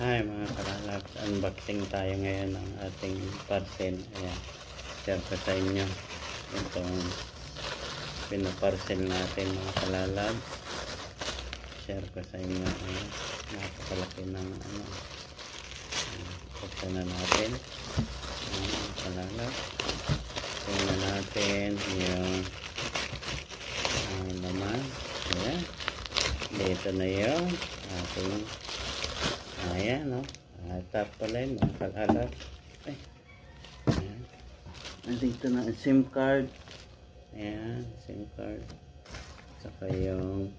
Hi mga kalalabs, unboxing tayo ngayon ng ating parcel. Ayan, share ko sa inyo itong pinaparcel natin mga kalalabs. Share ko sa inyo. Ayan, napakalaki ng ano. Buksan na natin. Ayan, mga kalalabs, tingnan natin yung laman. Ayan, dito na yung ating ayan, no? Tap pala yun, mga kalalabs. Ay, ayan. Nandito na ang SIM card. Ayan, SIM card. Saka yung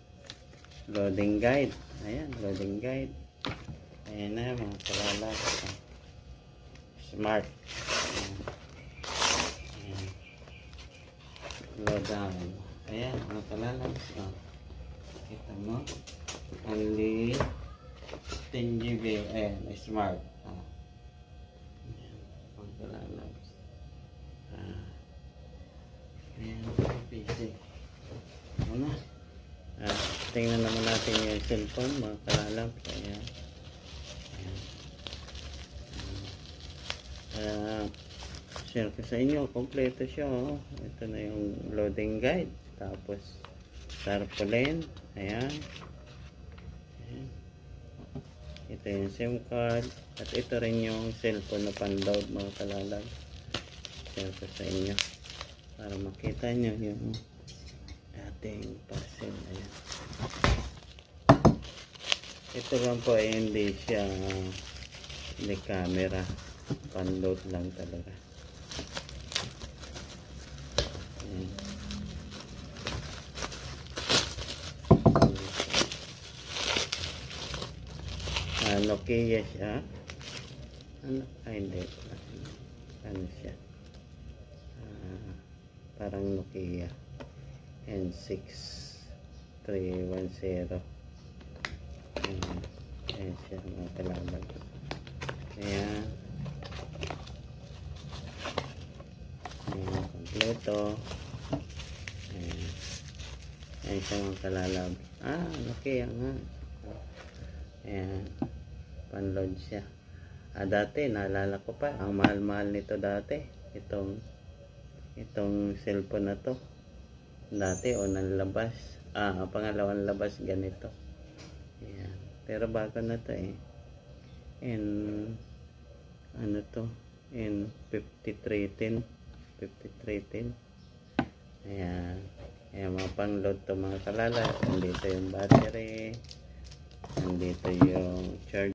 loading guide. Ayan, loading guide. Ayan na, mga kalalabs. Smart. Ayan. Ayan. Load down. Ayan, mga kalalabs. Kita mo. Only 10 GB. Ayan, smart. Ayan, mga kalalabs. Ayan, PC. Ano? Tingnan naman natin yung cellphone, mga kalalabs. Ayan. Ayan. Share ko sa inyo, kompleto siya. Oh. Ito na yung loading guide. Tapos, tarpaulin. Ayan. Ayan. Ito yung SIM card. At ito rin yung cellphone na pan-load, mga kalalabs. Share ko sa inyo. Para makita nyo yung ating parcel. Ayan. Ito lang po ay hindi siya hindi camera. Pan-load lang talaga. Ayan. Nokia siya. Ano? Ay, hindi. Ano siya? Parang Nokia N6310. Ayan siya, mga kalalabs. Ayan. Ayan, kompleto. Ayan. Ayan siya, mga kalalabs. Nokia nga. Ayan. Panload siya. Dati, naalala ko pa, ang mahal-mahal nito dati. Itong cellphone na to. Dati, unang labas. Pangalawang labas, ganito. Ayan. Pero bago na to eh. Ano to? In 5310. 5310. Ayan. Ayan, mga pang-load to, mga kalalabs. Nandito yung battery. Nandito yung charge.